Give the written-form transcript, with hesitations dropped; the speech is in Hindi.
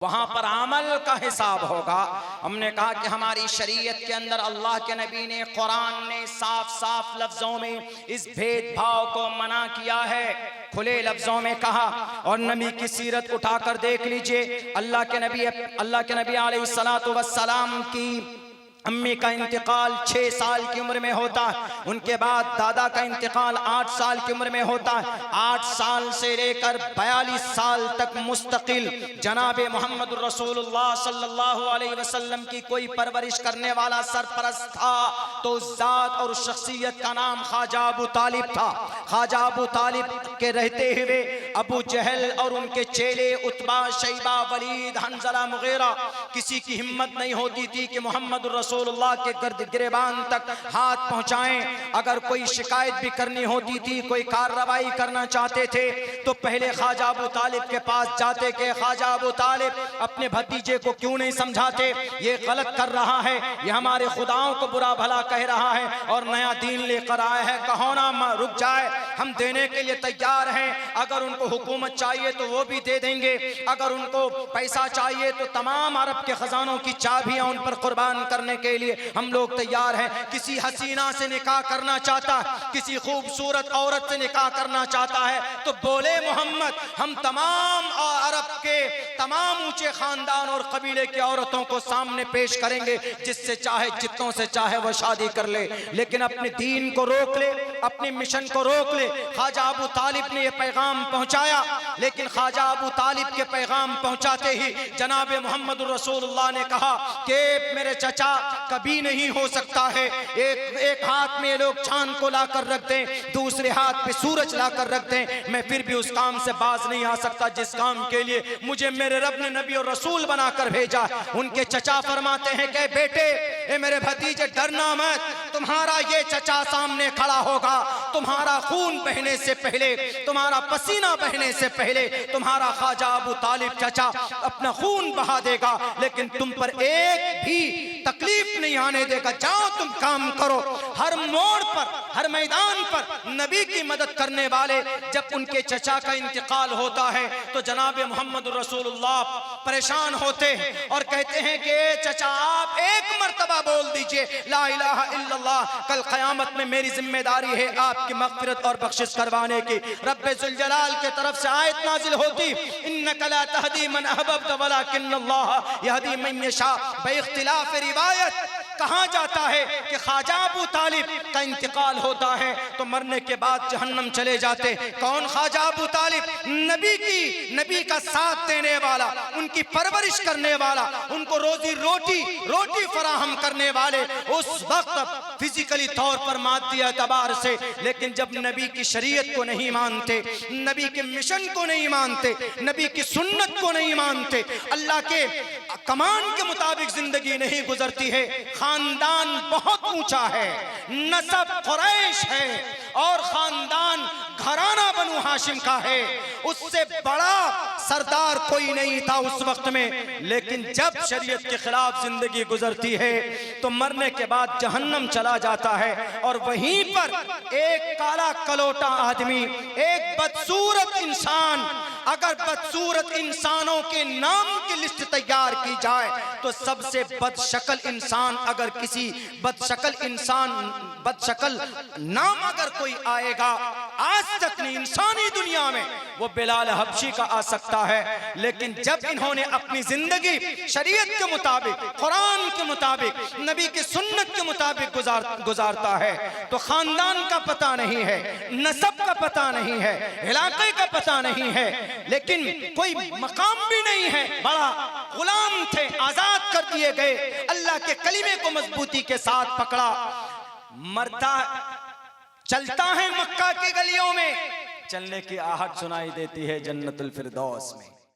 वहां पर अमल का हिसाब होगा। हमने कहा कि हमारी शरीयत के अंदर अल्लाह के नबी ने, कुरान ने साफ साफ लफ्जों में इस भेदभाव को मना किया है, खुले लफ्जों में कहा। और नबी की सीरत उठाकर देख लीजिए, अल्लाह के नबी अलैहिस्सलातु वस्सलाम की अम्मी का इंतकाल 6 साल की उम्र में होता है, उनके बाद दादा का इंतकाल 8 साल की उम्र में होता है। 8 साल से लेकर 42 साल तक मुस्तकिल जनाबे मोहम्मद रसूलुल्लाह सल्लल्लाहु अलैहि वसल्लम की कोई परवरिश करने वाला सरपरस्त था तो जात और शख्सियत का नाम ख्वाजा अबू तालिब था। ख्वाजा अबू तालिब के रहते हुए अबू जहल और उनके चेले उतबा, शैबा, वलीद, हंजला मुगीरा किसी की हिम्मत नहीं होती थी कि मोहम्मद रसूलुल्लाह के गर्द गिरेबान तक हाथ पहुंचाएं। अगर कोई शिकायत भी करनी होती थी, कोई कार्रवाई करना चाहते थे तो पहले ख्वाजा अबू तालिब के पास जाते कि ख्वाजा अबू तालिब अपने भतीजे को क्यों नहीं समझाते, ये गलत कर रहा है, ये हमारे खुदाओं को बुरा भला कह रहा है और नया दीन लेकर आया है, कहो ना रुक जाए, हम देने के लिए तैयार हैं। अगर उनको हुकूमत चाहिए तो वो भी दे देंगे, अगर उनको पैसा चाहिए तो तमाम अरब के खजानों की चाबियां उन पर कुर्बान करने के लिए हम लोग तैयार हैं। किसी हसीना से निकाह करना चाहता है, किसी खूबसूरत औरत से निकाह करना चाहता है तो बोले मोहम्मद, हम तमाम अरब के तमाम ऊंचे खानदान और कबीले की औरतों को सामने पेश करेंगे, जिससे चाहे जितनों से चाहे वो शादी कर ले, लेकिन अपने दीन को रोक ले, अपने मिशन को रोक ले। ख्वाजा अबू तालिब ने यह पैगाम पहुंचाया, लेकिन ख्वाजा अबू तालिब के पैगाम पहुंचाते ही जनाबे मोहम्मद रसूलुल्लाह ने कहा कि मेरे चचा कभी नहीं हो सकता है, एक हाथ में लोग चांद को लाकर रख दें, दूसरे हाथ पे सूरज लाकर रख दें, मैं फिर भी उस काम से बाज नहीं आ सकता जिस काम के लिए मुझे मेरे रब ने नबी और रसूल बनाकर भेजा। उनके चचा फरमाते हैं कि बेटे, ए मेरे भतीजे, डरना मत, तुम्हारा ये चचा सामने खड़ा होगा, तुम्हारा खून बहने से पहले, तुम्हारा पसीना बहने से पहले तुम्हारा ख्वाजा अबू तालिब चचा अपना खून बहा देगा, लेकिन तुम पर एक भी तकलीफ नहीं आने देगा। जाओ तुम काम करो। हर मोड़ पर, हर मैदान पर नबी की मदद करने वाले जब उनके चचा का इंतकाल होता है तो जनाबे मोहम्मद रसूलुल्लाह परेशान होते हैं और कहते हैं कि चचा आप एक मर्तबा बोल दीजिए ला इलाहा इल्लल्लाह, कल क़यामत में मेरी जिम्मेदारी है आपकी मग़फ़िरत और बख्शिश करवाने की। रब्बे ज़ुल जलाल के तरफ से आयत नाजिल होती, इन्नका ला तहदी मन अहबब्त वलाकिन्नल्लाह यहदी मन यशा। बइख्तिलाफ़ रिवायत कहा जाता है कि ख्वाजा अबू तालिब का इंतकाल होता है तो मरने के बाद जहन्नम चले जाते। कौन ख्वाजा अबू तालिब? नबी का साथ देने वाला, उनकी परवरिश करने वाला, उनको रोजी रोटी फराहम करने वाले, उस वक्त फिजिकली तौर पर मादी एतबार से, लेकिन जब नबी की शरीयत को नहीं मानते, नबी के मिशन को नहीं मानते, नबी की सुन्नत को नहीं मानते, अल्लाह के कमान के मुताबिक जिंदगी नहीं गुजरती है। खानदान बहुत ऊंचा है, नसब कुरैश है और खानदान घराना बनु हाशिम का है, उससे बड़ा सरदार कोई नहीं था उस वक्त में। लेकिन जब शरीयत के खिलाफ जिंदगी गुजरती है तो मरने के बाद जहन्नम चला जाता है और वहीं पर एक काला कलोटा आदमी, एक बदसूरत इंसान, अगर बदसूरत इंसानों के नाम की लिस्ट तैयार की जाए तो सबसे बदशक्ल इंसान, अगर किसी बदशक्ल नाम अगर कोई आएगा आज तक नहीं इंसानी दुनिया में, वो बिलाल हबशी का आ सकता है। लेकिन जब इन्होंने अपनी जिंदगी शरीयत के मुताबिक, कुरान के मुताबिक, नबी की सुन्नत के मुताबिक गुजारता है तो खानदान का पता नहीं है, नसब का पता नहीं है, इलाके का पता नहीं है, लेकिन कोई मकाम भी नहीं है, बड़ा गुलाम थे, आजाद कर दिए गए, अल्लाह के कलीमे को मजबूती के साथ पकड़ा, मरता चलता है मक्का की गलियों में, चलने की आहट सुनाई देती है जन्नतुल फिरदौस में।